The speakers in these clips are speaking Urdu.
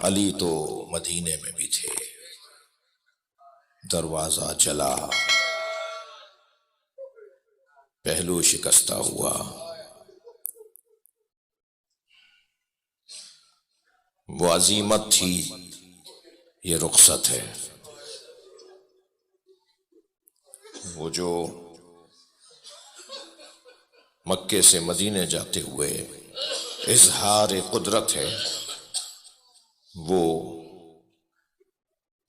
علی تو مدینے میں بھی تھے، دروازہ چلا، پہلو شکستہ ہوا، وہ عزیمت تھی، یہ رخصت ہے۔ وہ جو مکے سے مدینے جاتے ہوئے اظہار قدرت ہے، وہ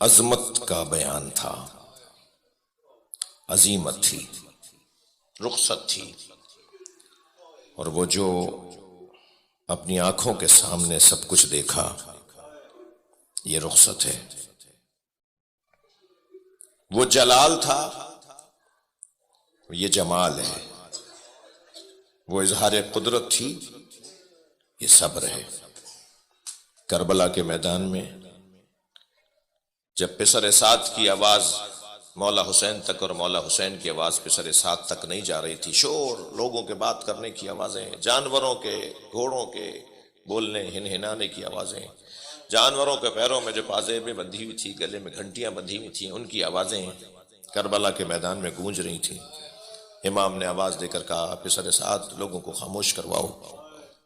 عظمت کا بیان تھا، عظیمت تھی، رخصت تھی، اور وہ جو اپنی آنکھوں کے سامنے سب کچھ دیکھا، یہ رخصت ہے۔ وہ جلال تھا، یہ جمال ہے۔ وہ اظہار قدرت تھی، یہ صبر ہے۔ کربلا کے میدان میں جب پسر سعد کی آواز مولا حسین تک اور مولا حسین کی آواز پسر سعد تک نہیں جا رہی تھی، شور، لوگوں کے بات کرنے کی آوازیں، جانوروں کے، گھوڑوں کے بولنے ہنہنانے کی آوازیں، جانوروں کے پیروں میں جو پازیبیں بندھی ہوئی تھی، گلے میں گھنٹیاں بندھی ہوئی تھیں، ان کی آوازیں کربلا کے میدان میں گونج رہی تھیں۔ امام نے آواز دے کر کہا، پسر سعد، لوگوں کو خاموش کرواؤ،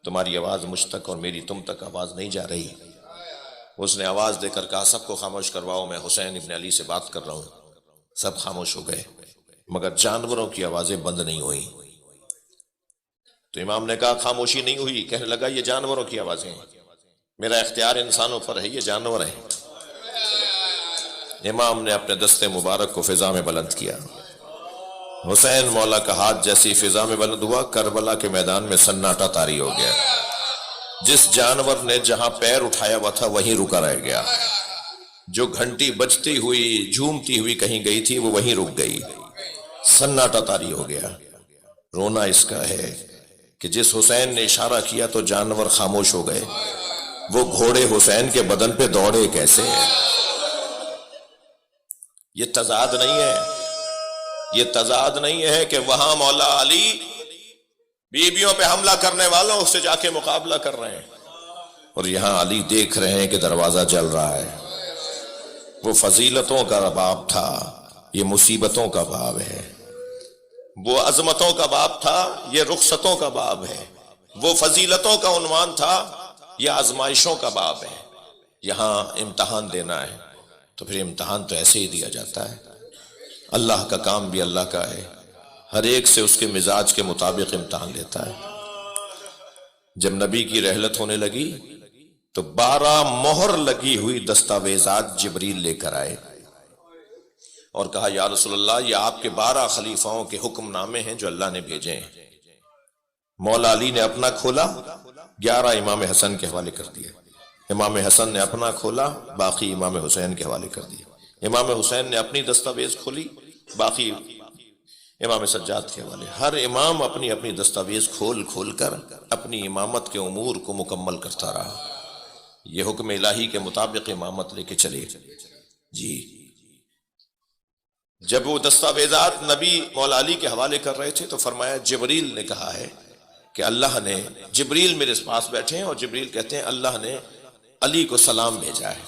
تمہاری آواز مجھ تک اور میری تم تک آواز نہیں جا رہی۔ اس نے آواز دے کر کہا، سب کو خاموش کرواؤ، میں حسین ابن علی سے بات کر رہا ہوں۔ سب خاموش ہو گئے، مگر جانوروں کی آوازیں بند نہیں ہوئیں۔ تو امام نے کہا، خاموشی نہیں ہوئی، کہنے لگا، یہ جانوروں کی آوازیں ہیں، میرا اختیار انسانوں پر ہے، یہ جانور ہیں۔ امام نے اپنے دست مبارک کو فضا میں بلند کیا، حسین مولا کا ہاتھ جیسی فضا میں بلند ہوا، کربلا کے میدان میں سناٹا طاری ہو گیا۔ جس جانور نے جہاں پیر اٹھایا ہوا تھا وہیں رکا رہ گیا، جو گھنٹی بجتی ہوئی جھومتی ہوئی کہیں گئی تھی وہ وہیں رک گئی، سناٹا طاری ہو گیا۔ رونا اس کا ہے کہ جس حسین نے اشارہ کیا تو جانور خاموش ہو گئے، وہ گھوڑے حسین کے بدن پہ دوڑے کیسے؟ یہ تضاد نہیں ہے، یہ تضاد نہیں ہے کہ وہاں مولا علی بیویوں پہ حملہ کرنے والوں سے جا کے مقابلہ کر رہے ہیں، اور یہاں علی دیکھ رہے ہیں کہ دروازہ جل رہا ہے۔ وہ فضیلتوں کا باب تھا، یہ مصیبتوں کا باب ہے۔ وہ عظمتوں کا باب تھا، یہ رخصتوں کا باب ہے۔ وہ فضیلتوں کا عنوان تھا، یہ آزمائشوں کا باب ہے۔ یہاں امتحان دینا ہے تو پھر امتحان تو ایسے ہی دیا جاتا ہے۔ اللہ کا کام بھی اللہ کا ہے، ہر ایک سے اس کے مزاج کے مطابق امتحان لیتا ہے۔ جب نبی کی رحلت ہونے لگی تو 12 مہر لگی ہوئی دستاویزات جبریل لے کر آئے اور کہا، یا رسول اللہ، یہ آپ کے 12 خلیفاؤں کے حکم نامے ہیں جو اللہ نے بھیجے ہیں۔ مولا علی نے اپنا کھولا، 11 امام حسن کے حوالے کر دیا۔ امام حسن نے اپنا کھولا، باقی امام حسین کے حوالے کر دیا۔ امام حسین نے اپنی دستاویز کھولی، باقی امام سجاد کے حوالے۔ ہر امام اپنی اپنی دستاویز کھول کھول کر اپنی امامت کے امور کو مکمل کرتا رہا۔ یہ حکم الہی کے مطابق امامت لے کے چلے۔ جی، جب وہ دستاویزات نبی مولا علی کے حوالے کر رہے تھے تو فرمایا، جبریل نے کہا ہے کہ اللہ نے، جبریل میرے پاس بیٹھے ہیں اور جبریل کہتے ہیں اللہ نے علی کو سلام بھیجا ہے۔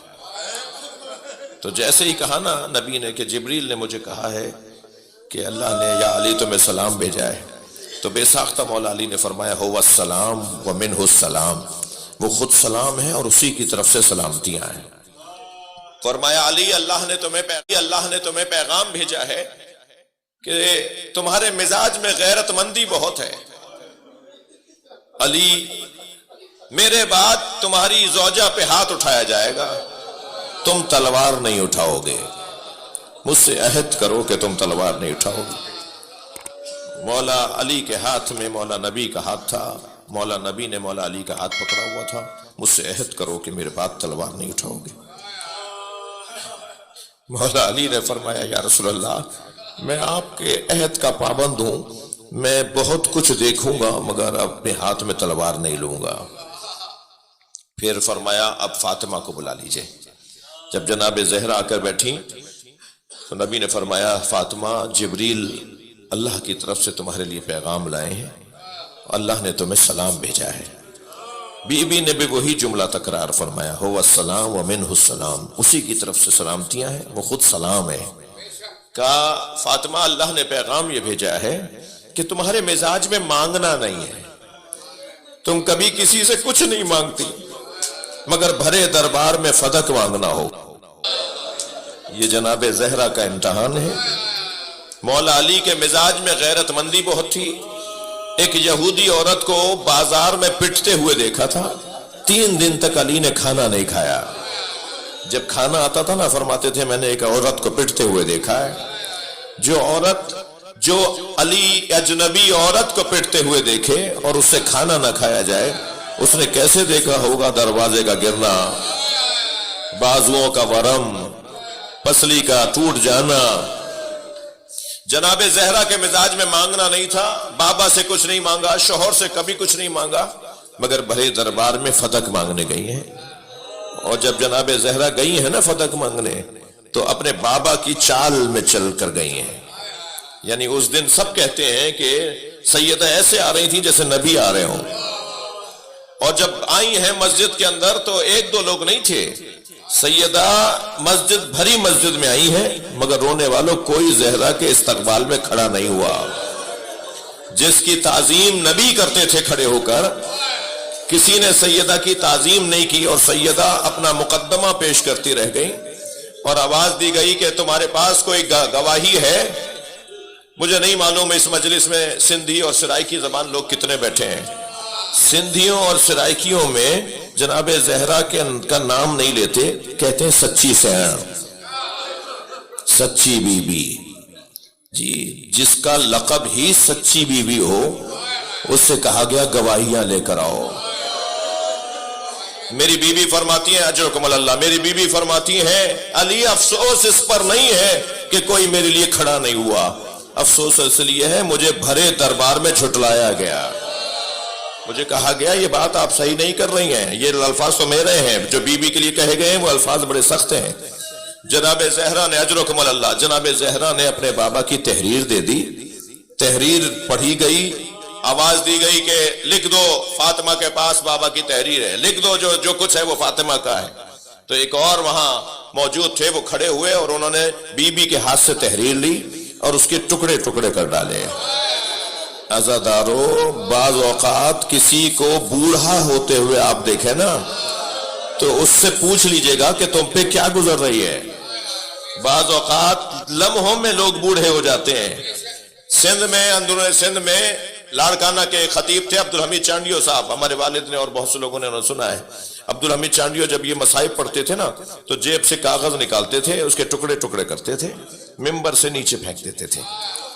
تو جیسے ہی کہا نا نبی نے کہ جبریل نے مجھے کہا ہے کہ اللہ نے یا علی تمہیں سلام بھیجا ہے، تو بے ساختہ مولا علی نے فرمایا، هو السلام ومنہ السلام، وہ خود سلام ہے اور اسی کی طرف سے سلامتیاں ہیں۔ فرمایا، علی، اللہ نے تمہیں پیغام بھیجا ہے کہ تمہارے مزاج میں غیرت مندی بہت ہے۔ علی، میرے بعد تمہاری زوجہ پہ ہاتھ اٹھایا جائے گا، تم تلوار نہیں اٹھاؤ گے، مجھ سے عہد کرو کہ تم تلوار نہیں اٹھاؤ گے۔ مولا علی کے ہاتھ میں مولا نبی کا ہاتھ تھا، مولا نبی نے مولا علی کا ہاتھ پکڑا ہوا تھا، مجھ سے عہد کرو کہ میرے بعد تلوار نہیں اٹھاؤ گے۔ مولا علی نے فرمایا، یا رسول اللہ، میں آپ کے عہد کا پابند ہوں، میں بہت کچھ دیکھوں گا مگر اپنے ہاتھ میں تلوار نہیں لوں گا۔ پھر فرمایا، اب فاطمہ کو بلا لیجئے۔ جب جناب زہرا آ کر بیٹھی تو نبی نے فرمایا، فاطمہ، جبریل اللہ کی طرف سے تمہارے لیے پیغام لائے ہیں، اللہ نے تمہیں سلام بھیجا ہے۔ بی بی نے بھی وہی جملہ تکرار فرمایا، ہو السلام و منہ السلام، اسی کی طرف سے سلامتیاں ہیں، وہ خود سلام ہے۔ کہا فاطمہ اللہ نے پیغام یہ بھیجا ہے کہ تمہارے مزاج میں مانگنا نہیں ہے، تم کبھی کسی سے کچھ نہیں مانگتی مگر بھرے دربار میں فدق مانگنا ہو۔ یہ جناب زہرا کا امتحان ہے۔ مولا علی کے مزاج میں غیرت مندی بہت تھی۔ ایک یہودی عورت کو بازار میں پٹتے ہوئے دیکھا تھا، 3 دن تک علی نے کھانا نہیں کھایا۔ جب کھانا آتا تھا نا فرماتے تھے میں نے ایک عورت کو پٹتے ہوئے دیکھا ہے۔ جو علی اجنبی عورت کو پٹتے ہوئے دیکھے اور اس سے کھانا نہ کھایا جائے، اس نے کیسے دیکھا ہوگا دروازے کا گرنا، بازوؤں کا ورم، پسلی کا ٹوٹ جانا۔ جناب زہرا کے مزاج میں مانگنا نہیں تھا، بابا سے کچھ نہیں مانگا، شوہر سے کبھی کچھ نہیں مانگا، مگر بھرے دربار میں فدق مانگنے گئی ہیں۔ اور جب جناب زہرا گئی ہیں نا فدق مانگنے، تو اپنے بابا کی چال میں چل کر گئی ہیں۔ یعنی اس دن سب کہتے ہیں کہ سیدہ ایسے آ رہی تھی جیسے نبی آ رہے ہوں، اور جب آئی ہیں مسجد کے اندر تو 1-2 لوگ نہیں تھے، سیدہ مسجد بھری مسجد میں آئی ہیں، مگر رونے والوں کوئی زہرا کے استقبال میں کھڑا نہیں ہوا۔ جس کی تعظیم نبی کرتے تھے کھڑے ہو کر، کسی نے سیدہ کی تعظیم نہیں کی، اور سیدہ اپنا مقدمہ پیش کرتی رہ گئی، اور آواز دی گئی کہ تمہارے پاس کوئی گواہی ہے؟ مجھے نہیں معلوم اس مجلس میں سندھی اور سرائکی زبان لوگ کتنے بیٹھے ہیں۔ سندھیوں اور سرائکیوں میں جناب زہرا کا نام نہیں لیتے، کہتے ہیں سچی سین، سچی بی بی۔ جی جس کا لقب ہی سچی بی بی ہو، اس سے کہا گیا گواہیاں لے کر آؤ۔ میری بی بی فرماتی ہیں اجرکم اللہ، میری بی بی فرماتی ہیں علی افسوس اس پر نہیں ہے کہ کوئی میرے لیے کھڑا نہیں ہوا، افسوس اس لیے ہے مجھے بھرے دربار میں جھٹلایا گیا۔ مجھے کہا گیا یہ بات آپ صحیح نہیں کر رہی ہیں، یہ الفاظ تو میرے ہیں، جو بی بی کے لیے کہے گئے ہیں وہ الفاظ بڑے سخت ہیں۔ جناب زہرا نے اجرکم اللہ، جناب زہرا نے اپنے بابا کی تحریر دے دی، تحریر پڑھی گئی، آواز دی گئی کہ لکھ دو فاطمہ کے پاس بابا کی تحریر ہے، لکھ دو جو کچھ ہے وہ فاطمہ کا ہے۔ تو ایک اور وہاں موجود تھے، وہ کھڑے ہوئے اور انہوں نے بی بی کے ہاتھ سے تحریر لی اور اس کے ٹکڑے ٹکڑے کر ڈالے۔ عزادارو، بعض اوقات کسی کو بوڑھا ہوتے ہوئے آپ دیکھیں نا تو اس سے پوچھ لیجئے گا کہ تم پہ کیا گزر رہی ہے۔ بعض اوقات لمحوں میں لوگ بوڑھے ہو جاتے ہیں۔ سندھ میں، اندرون سندھ میں لاڑکانہ کے خطیب تھے عبدالحمید چانڈیو صاحب، ہمارے والد نے اور بہت سے لوگوں نے انہوں سنا ہے۔ عبدالحمید چانڈیو جب یہ مصائب پڑھتے تھے نا تو جیب سے کاغذ نکالتے تھے، اس کے ٹکڑے ٹکڑے کرتے تھے، ممبر سے نیچے پھینک دیتے تھے،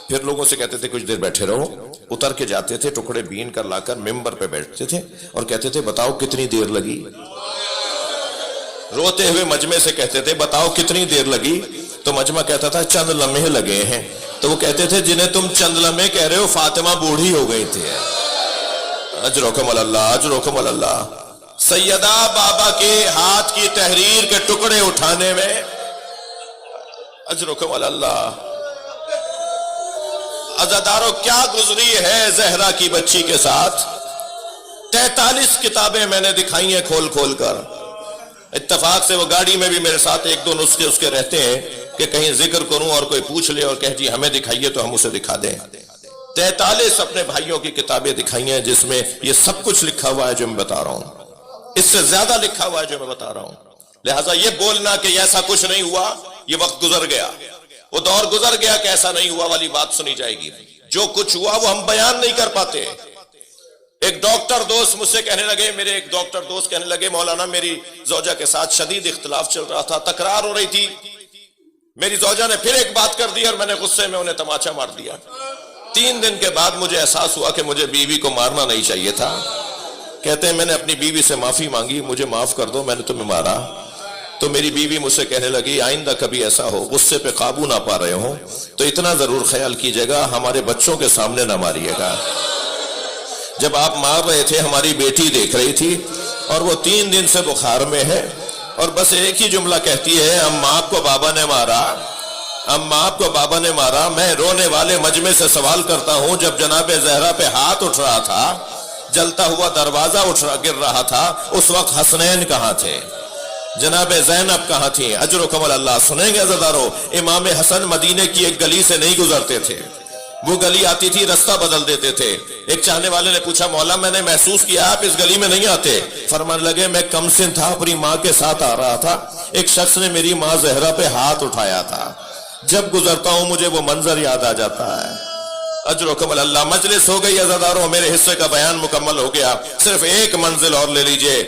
پھر لوگوں سے کہتے تھے کچھ دیر بیٹھے رہو، اتر کے جاتے تھے، ٹکڑے بین کر لا کر ممبر پہ بیٹھتے تھے اور کہتے تھے بتاؤ کتنی دیر لگی۔ روتے ہوئے مجمع سے کہتے تھے بتاؤ کتنی دیر لگی، تو مجمع کہتا تھا چند لمحے لگے ہیں، تو وہ کہتے تھے جنہیں تم چند لمحے کہہ رہے ہو فاطمہ بوڑھی ہو گئی تھی۔ اجرکم اللہ، اجرکم اللہ۔ سیدہ بابا کے ہاتھ کی تحریر کے ٹکڑے اٹھانے میں اجرکم اللہ۔ عزادارو کیا گزری ہے زہرا کی بچی کے ساتھ۔ 43 کتابیں میں نے دکھائی ہیں کھول کھول کر۔ اتفاق سے وہ گاڑی میں بھی میرے ساتھ 1-2 نسخے اس کے رہتے ہیں کہ کہیں ذکر کروں اور کوئی پوچھ لے اور کہہ جی ہمیں دکھائیے تو ہم اسے دکھا دیں۔ 43 اپنے بھائیوں کی کتابیں دکھائی ہیں جس میں یہ سب کچھ لکھا ہوا ہے جو میں بتا رہا ہوں، اس سے زیادہ لکھا ہوا ہے جو میں بتا رہا ہوں۔ لہٰذا یہ بولنا کہ ایسا کچھ نہیں ہوا، یہ وقت گزر گیا، وہ دور گزر گیا کہ ایسا نہیں ہوا والی بات سنی جائے گی۔ جو کچھ ہوا وہ ہم بیان نہیں کر پاتے۔ ایک ڈاکٹر دوست مجھ سے کہنے لگے، میرے ایک ڈاکٹر دوست کہنے لگے مولانا میری زوجہ کے ساتھ شدید اختلاف چل رہا تھا، تکرار ہو رہی تھی، میری زوجہ نے پھر ایک بات کر دی اور میں نے غصے میں انہیں تماچا مار دیا۔ 3 دن کے بعد مجھے احساس ہوا کہ مجھے بیوی کو مارنا نہیں چاہیے تھا۔ کہتے ہیں میں نے اپنی بیوی سے معافی مانگی، مجھے معاف کر دو میں نے تمہیں مارا۔ تو میری بیوی مجھ سے کہنے لگی آئندہ کبھی ایسا ہو غصے پہ قابو نہ پا رہے ہوں تو اتنا ضرور خیال کیجئے گا ہمارے بچوں کے سامنے نہ ماریے گا۔ جب آپ مار رہے تھے ہماری بیٹی دیکھ رہی تھی اور وہ 3 دن سے بخار میں ہے اور بس ایک ہی جملہ کہتی ہے اماں آپ کو بابا نے مارا، اماں آپ کو بابا نے مارا۔ میں رونے والے مجمع سے سوال کرتا ہوں جب جناب زہرا پہ ہاتھ اٹھ رہا تھا، جلتا ہوا دروازہ گر رہا تھا، اس وقت حسنین کہاں تھے؟ جناب زینب کہاں تھی؟ اجرکم اللہ. سنیں گے عزیزارو، امام حسن مدینے کی ایک گلی سے نہیں گزرتے تھے، وہ گلی آتی تھی رستہ بدل دیتے تھے. ایک چاہنے والے نے پوچھا مولا میں نے محسوس کیا آپ اس گلی میں نہیں آتے. فرمانے لگے میں کم سن تھا، اپنی ماں کے ساتھ آ رہا تھا، ایک شخص نے میری ماں زہرا پہ ہاتھ اٹھایا تھا، جب گزرتا ہوں مجھے وہ منظر یاد آ جاتا ہے. اجرکم اللہ. مجلس ہو گئی عزیزارو، میرے حصے کا بیان مکمل ہو گیا. صرف ایک منزل اور لے لیجئے،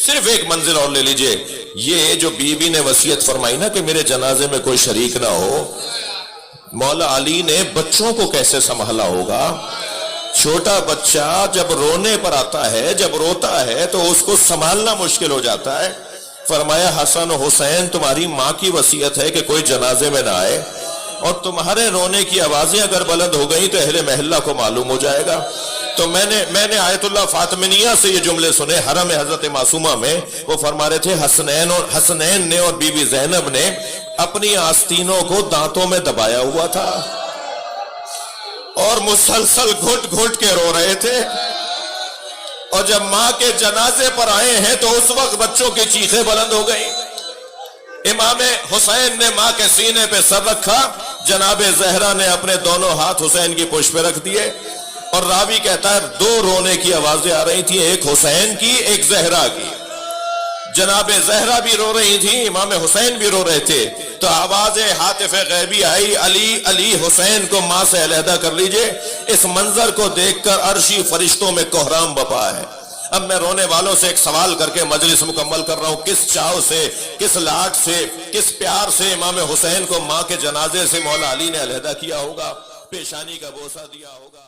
صرف ایک منزل اور لے لیجئے. یہ جو بیوی نے وصیت فرمائی نا کہ میرے جنازے میں کوئی شریک نہ ہو، مولا علی نے بچوں کو کیسے سنبھالا ہوگا؟ چھوٹا بچہ جب رونے پر آتا ہے، جب روتا ہے تو اس کو سنبھالنا مشکل ہو جاتا ہے. فرمایا حسن و حسین تمہاری ماں کی وصیت ہے کہ کوئی جنازے میں نہ آئے، اور تمہارے رونے کی آوازیں اگر بلند ہو گئیں تو اہل محلہ کو معلوم ہو جائے گا. تو میں نے آیت اللہ فاطمیہ سے یہ جملے سنے حرم حضرت معصومہ میں. وہ فرما رہے تھے حسنین نے اور بی بی زینب نے اپنی آستینوں کو دانتوں میں دبایا ہوا تھا اور مسلسل گھٹ گھٹ کے رو رہے تھے. اور جب ماں کے جنازے پر آئے ہیں تو اس وقت بچوں کی چیخیں بلند ہو گئیں. امام حسین نے ماں کے سینے پہ سر رکھا، جناب زہرا نے اپنے دونوں ہاتھ حسین کی پشت پہ رکھ دیے، اور راوی کہتا ہے دو رونے کی آوازیں آ رہی تھیں، ایک حسین کی ایک زہرا کی. جناب زہرا بھی رو رہی تھی، امام حسین بھی رو رہے تھے. تو آواز ہاتف غیبی آئی، علی علی حسین کو ماں سے علیحدہ کر لیجئے. اس منظر کو دیکھ کر عرشی فرشتوں میں کوہرام بپا ہے. اب میں رونے والوں سے ایک سوال کر کے مجلس مکمل کر رہا ہوں، کس چاو سے، کس لاٹ سے، کس پیار سے امام حسین کو ماں کے جنازے سے مولا علی نے علیحدہ کیا ہوگا، پیشانی کا بوسہ دیا ہوگا؟